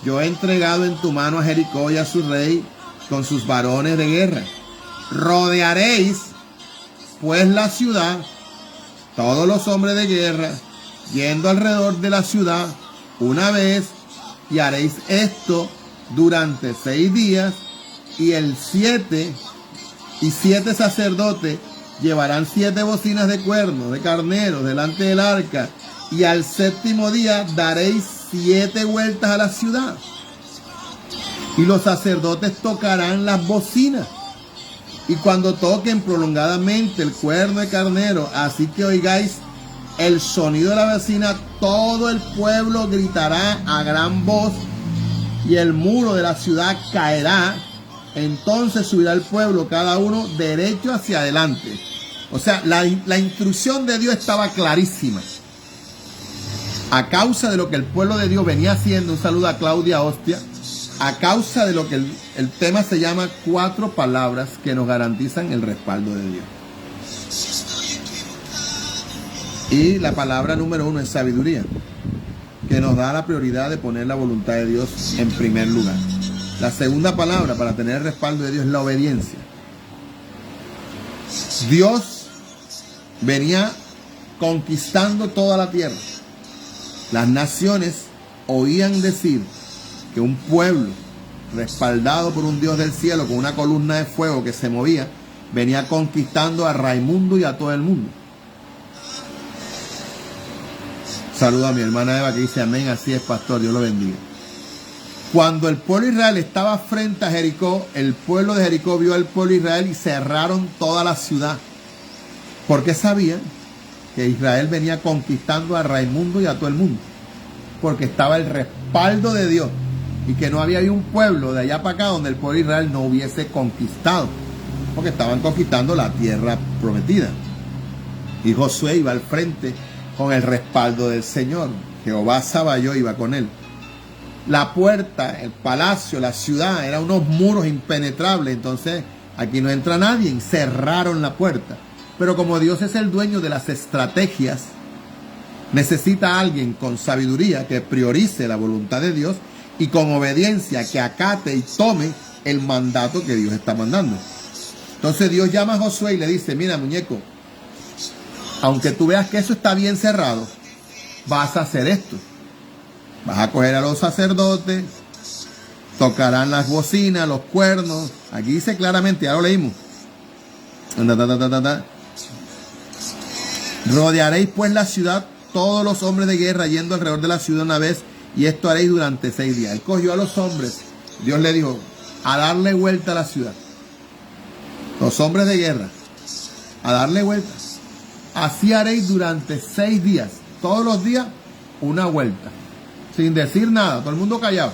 S1: yo he entregado en tu mano a Jericó y a su rey con sus varones de guerra. Rodearéis pues la ciudad, todos los hombres de guerra, yendo alrededor de la ciudad una vez, y haréis esto durante 6 días, y el 7 sacerdotes llevarán 7 bocinas de cuernos, de carneros, delante del arca, y al 7º día daréis 7 vueltas a la ciudad. Y los sacerdotes tocarán las bocinas, y cuando toquen prolongadamente el cuerno de carnero, así que oigáis el sonido de la bocina, todo el pueblo gritará a gran voz, y el muro de la ciudad caerá. Entonces subirá el pueblo, cada uno derecho hacia adelante. O sea, la instrucción de Dios estaba clarísima. A causa de lo que el pueblo de Dios venía haciendo, un saludo a Claudia Hostia, a causa de lo que el tema se llama 4 palabras que nos garantizan el respaldo de Dios. Y la palabra número 1 es sabiduría, que nos da la prioridad de poner la voluntad de Dios en primer lugar. La segunda palabra para tener el respaldo de Dios es la obediencia. Dios venía conquistando toda la tierra. Las naciones oían decir que un pueblo respaldado por un Dios del cielo con una columna de fuego que se movía, venía conquistando a Raimundo y a todo el mundo. Saludo a mi hermana Eva que dice amén, así es, pastor, Dios lo bendiga. Cuando el pueblo de Israel estaba frente a Jericó, el pueblo de Jericó vio al pueblo de Israel y cerraron toda la ciudad. Porque sabían que Israel venía conquistando a Raimundo y a todo el mundo. Porque estaba el respaldo de Dios. Y que no había un pueblo de allá para acá donde el pueblo de Israel no hubiese conquistado. Porque estaban conquistando la tierra prometida. Y Josué iba al frente con el respaldo del Señor. Jehová Sabaoth iba con él. La puerta, el palacio, la ciudad, eran unos muros impenetrables. Entonces aquí no entra nadie. Y cerraron la puerta. Pero como Dios es el dueño de las estrategias, necesita a alguien con sabiduría que priorice la voluntad de Dios y con obediencia que acate y tome el mandato que Dios está mandando. Entonces Dios llama a Josué y le dice, mira muñeco, aunque tú veas que eso está bien cerrado, vas a hacer esto. Vas a coger a los sacerdotes, tocarán las bocinas, los cuernos. Aquí dice claramente, ya lo leímos. Rodearéis pues la ciudad, todos los hombres de guerra yendo alrededor de la ciudad una vez, y esto haréis durante 6 días. Él cogió a los hombres, Dios le dijo, a darle vuelta a la ciudad. Los hombres de guerra, a darle vuelta. Así haréis durante 6 días, todos los días una vuelta, sin decir nada, todo el mundo callado.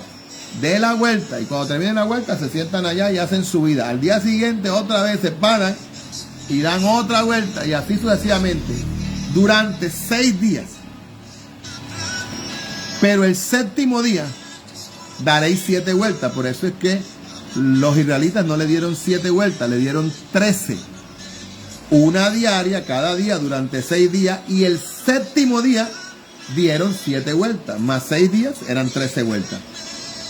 S1: De la vuelta, y cuando terminen la vuelta se sientan allá y hacen su vida. Al día siguiente otra vez se paran y dan otra vuelta, y así sucesivamente durante 6 días. Pero el 7º día daréis 7 vueltas. Por eso es que los israelitas no le dieron 7 vueltas, le dieron 13. Una diaria, cada día durante 6 días. Y el 7º día dieron 7 vueltas. Más 6 días eran 13 vueltas.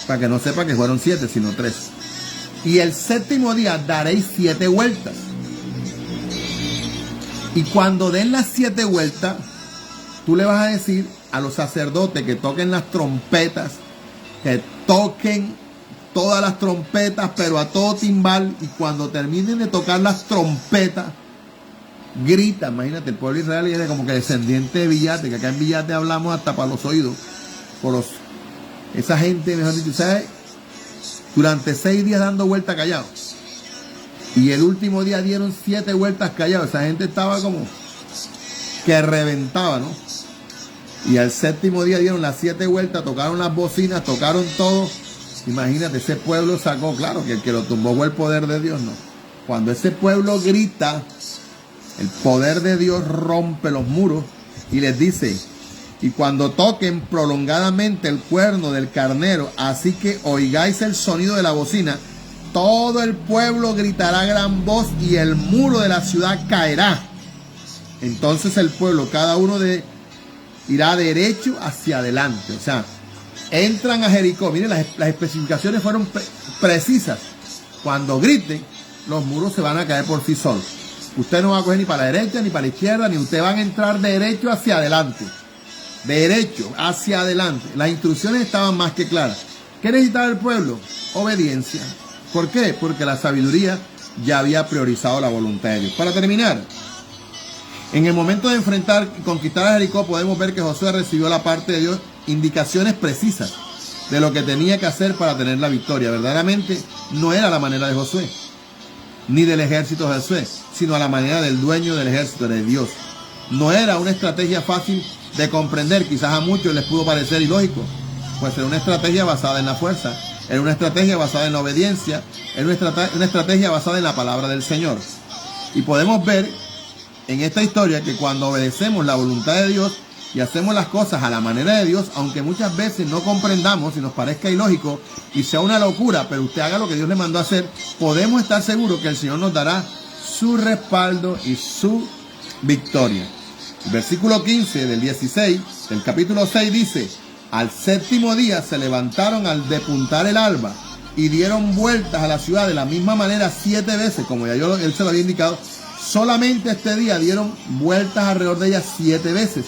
S1: Para que no sepa que fueron 7, sino 3. Y el séptimo día daréis 7 vueltas. Y cuando den las 7 vueltas, tú le vas a decir a los sacerdotes que toquen las trompetas, que toquen todas las trompetas, pero a todo timbal. Y cuando terminen de tocar las trompetas, grita. Imagínate, el pueblo de Israel es como que descendiente de Villate, que acá en Villate hablamos hasta para los oídos. Esa gente, mejor dicho, ¿sabes? Durante 6 días dando vueltas callados. Y el último día dieron 7 vueltas callados. Esa gente estaba como que reventaba, ¿no? Y al séptimo día dieron las 7 vueltas, tocaron las bocinas, tocaron todo. Imagínate, ese pueblo sacó, claro, que el que lo tumbó fue el poder de Dios, ¿no? Cuando ese pueblo grita, el poder de Dios rompe los muros y les dice: y cuando toquen prolongadamente el cuerno del carnero, así que oigáis el sonido de la bocina, todo el pueblo gritará a gran voz y el muro de la ciudad caerá. Entonces el pueblo, cada uno irá derecho hacia adelante. O sea, entran a Jericó. Miren, las especificaciones fueron precisas. Cuando griten, los muros se van a caer por sí solos. Usted no va a coger ni para la derecha ni para la izquierda, ni usted van a entrar derecho hacia adelante. Derecho hacia adelante. Las instrucciones estaban más que claras. ¿Qué necesitaba el pueblo? Obediencia. ¿Por qué? Porque la sabiduría ya había priorizado la voluntad de Dios. Para terminar, en el momento de enfrentar y conquistar a Jericó, podemos ver que Josué recibió la parte de Dios indicaciones precisas de lo que tenía que hacer para tener la victoria. Verdaderamente no era la manera de Josué, ni del ejército de Josué, sino a la manera del dueño del ejército, de Dios. No era una estrategia fácil de comprender. Quizás a muchos les pudo parecer ilógico, pues era una estrategia basada en la fuerza, era una estrategia basada en la obediencia, era una estrategia basada en la palabra del Señor. Y podemos ver en esta historia que cuando obedecemos la voluntad de Dios y hacemos las cosas a la manera de Dios, aunque muchas veces no comprendamos y nos parezca ilógico y sea una locura, pero usted haga lo que Dios le mandó a hacer, podemos estar seguros que el Señor nos dará su respaldo y su victoria. El versículo 15 del 16 del capítulo 6 dice: al séptimo día se levantaron al depuntar el alba y dieron vueltas a la ciudad de la misma manera 7 veces, como ya él se lo había indicado. Solamente este día dieron vueltas alrededor de ella 7 veces.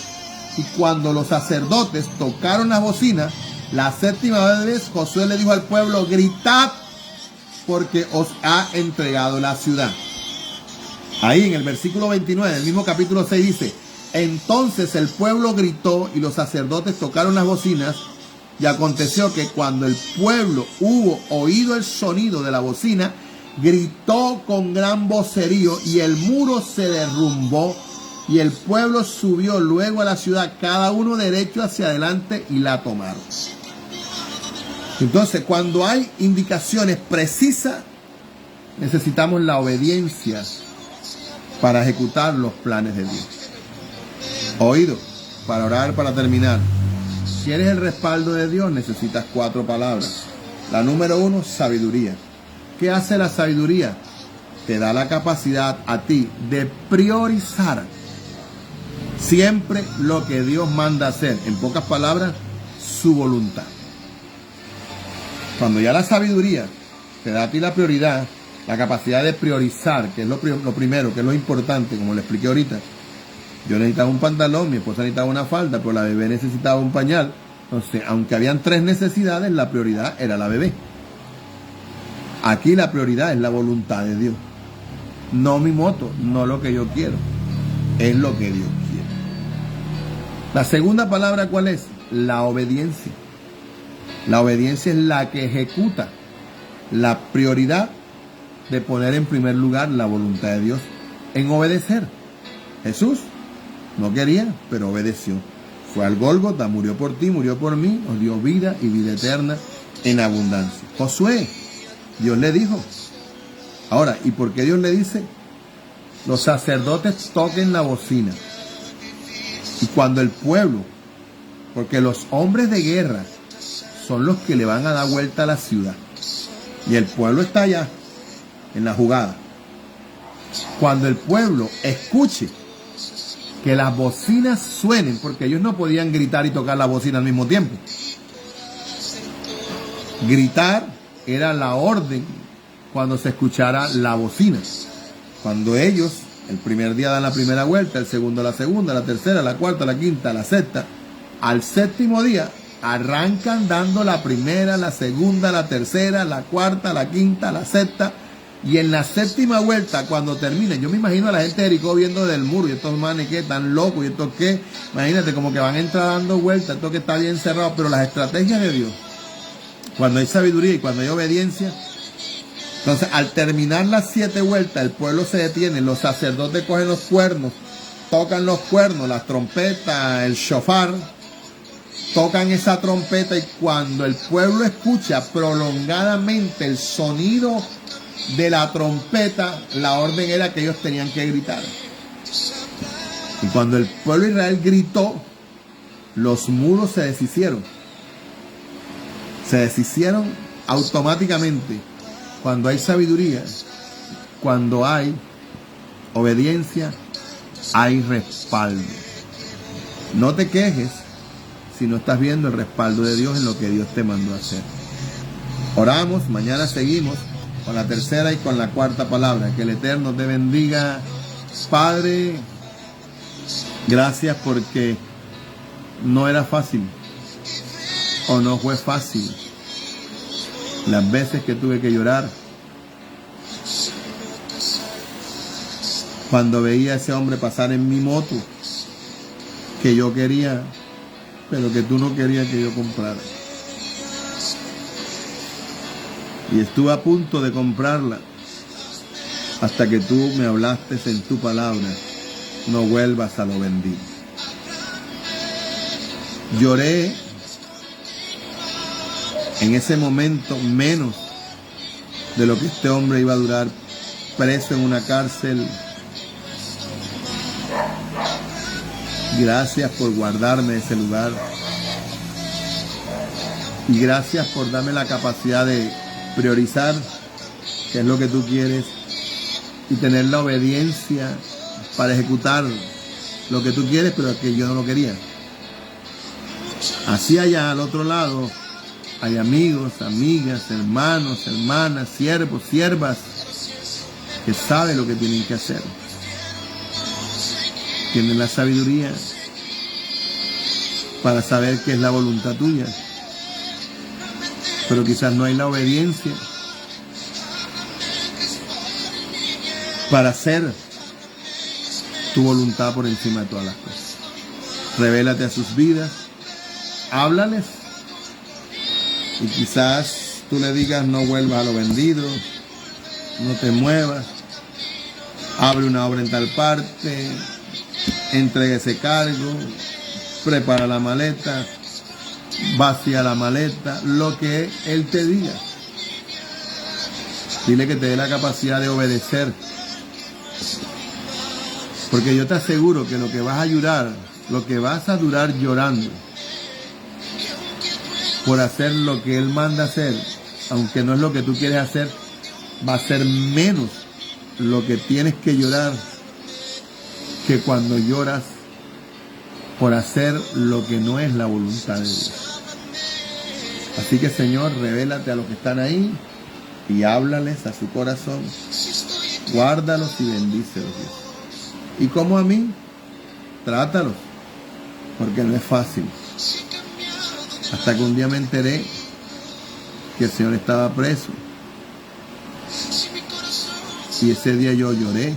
S1: Y cuando los sacerdotes tocaron las bocinas, la séptima vez Josué le dijo al pueblo: gritad, porque os ha entregado la ciudad. Ahí en el versículo 29 del mismo capítulo 6 dice: entonces el pueblo gritó y los sacerdotes tocaron las bocinas, y aconteció que cuando el pueblo hubo oído el sonido de la bocina, gritó con gran vocerío y el muro se derrumbó y el pueblo subió luego a la ciudad, cada uno derecho hacia adelante, y la tomaron. Entonces, cuando hay indicaciones precisas, necesitamos la obediencia para ejecutar los planes de Dios. Oído, para orar, para terminar. ¿Quieres el respaldo de Dios? Necesitas 4 palabras. La número 1, sabiduría. ¿Qué hace la sabiduría? Te da la capacidad a ti de priorizar siempre lo que Dios manda hacer. En pocas palabras, su voluntad. Cuando ya la sabiduría te da a ti la prioridad, la capacidad de priorizar, que es lo primero, que es lo importante, como le expliqué ahorita. Yo necesitaba un pantalón, mi esposa necesitaba una falda, pero la bebé necesitaba un pañal. Entonces, aunque habían 3 necesidades, la prioridad era la bebé. Aquí la prioridad es la voluntad de Dios. No mi moto, no lo que yo quiero. Es lo que Dios quiere. La segunda palabra, ¿cuál es? La obediencia. La obediencia es la que ejecuta la prioridad de poner en primer lugar la voluntad de Dios en obedecer. Jesús no quería, pero obedeció. Fue al Gólgota, murió por ti, murió por mí, nos dio vida y vida eterna en abundancia. Josué, Dios le dijo. Ahora, ¿y por qué Dios le dice? Los sacerdotes toquen la bocina. Y cuando el pueblo, porque los hombres de guerra son los que le van a dar vuelta a la ciudad. Y el pueblo está allá, en la jugada. Cuando el pueblo escuche que las bocinas suenen, porque ellos no podían gritar y tocar la bocina al mismo tiempo. Gritar era la orden cuando se escuchara la bocina. Cuando ellos, el primer día dan la primera vuelta, el segundo la segunda, la tercera, la cuarta, la quinta, la sexta, al séptimo día arrancan dando la primera, la segunda, la tercera, la cuarta, la quinta, la sexta, y en la séptima vuelta, cuando terminen, yo me imagino a la gente de Jericó viendo del muro, y estos manes que están locos, y estos que, imagínate, como que van a entrar dando vueltas, esto que está bien cerrado, pero las estrategias de Dios, cuando hay sabiduría y cuando hay obediencia, entonces al terminar las 7 vueltas, el pueblo se detiene, los sacerdotes cogen los cuernos, tocan los cuernos, las trompetas, el shofar, tocan esa trompeta, y cuando el pueblo escucha prolongadamente el sonido de la trompeta, la orden era que ellos tenían que gritar. Y cuando el pueblo de Israel gritó, los muros se deshicieron. Se deshicieron automáticamente. Cuando hay sabiduría, cuando hay obediencia, hay respaldo. No te quejes si no estás viendo el respaldo de Dios en lo que Dios te mandó a hacer. Oramos, mañana seguimos con la tercera y con la cuarta palabra. Que el Eterno te bendiga. Padre, gracias porque no era fácil o no fue fácil las veces que tuve que llorar cuando veía a ese hombre pasar en mi moto que yo quería, pero que tú no querías que yo comprara. Y estuve a punto de comprarla hasta que tú me hablaste en tu palabra: no vuelvas a lo bendito. Lloré en ese momento menos de lo que este hombre iba a durar preso en una cárcel. Gracias por guardarme ese lugar. Y gracias por darme la capacidad de priorizar qué es lo que tú quieres y tener la obediencia para ejecutar lo que tú quieres, pero que yo no lo quería. Así allá al otro lado hay amigos, amigas, hermanos, hermanas, siervos, siervas que saben lo que tienen que hacer. Tienen la sabiduría para saber qué es la voluntad tuya, pero quizás no hay la obediencia para hacer tu voluntad por encima de todas las cosas. Revélate a sus vidas, háblales, y quizás tú le digas: no vuelvas a lo vendido, no te muevas, abre una obra en tal parte, entrega ese cargo, prepara la maleta, vacía la maleta, lo que él te diga. Dile que te dé la capacidad de obedecer, porque yo te aseguro que lo que vas a llorar, lo que vas a durar llorando por hacer lo que él manda hacer, aunque no es lo que tú quieres hacer, va a ser menos lo que tienes que llorar que cuando lloras por hacer lo que no es la voluntad de Dios. Así que, Señor, revélate a los que están ahí y háblales a su corazón. Guárdalos y bendícelos, Dios. Y como a mí, trátalos, porque no es fácil. Hasta que un día me enteré que el Señor estaba preso. Y ese día yo lloré,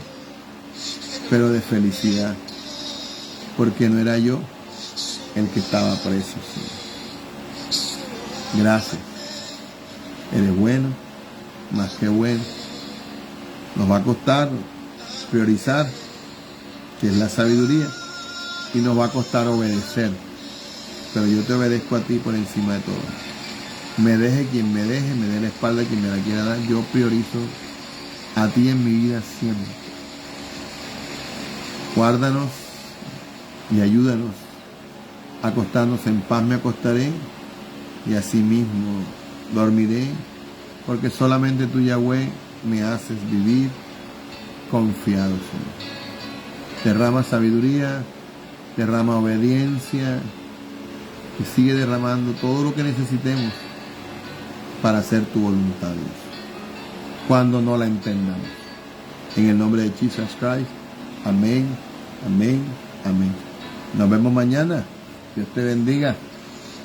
S1: pero de felicidad, porque no era yo el que estaba preso, Señor. Gracias. Eres bueno, más que bueno. Nos va a costar priorizar, que es la sabiduría, y nos va a costar obedecer. Pero yo te obedezco a ti por encima de todo. Me deje quien me deje, me dé la espalda quien me la quiera dar. Yo priorizo a ti en mi vida siempre. Guárdanos y ayúdanos a acostarnos en paz. Me acostaré y así mismo dormiré, porque solamente tú, Yahweh, me haces vivir confiado, Señor. Derrama sabiduría, derrama obediencia, y sigue derramando todo lo que necesitemos para hacer tu voluntad, Dios. cuando no la entendamos. En el nombre de Jesus Christ. Amén, amén, amén. Nos vemos mañana. Dios te bendiga.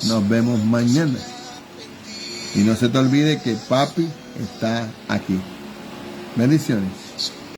S1: Nos vemos mañana. Y no se te olvide que papi está aquí. Bendiciones.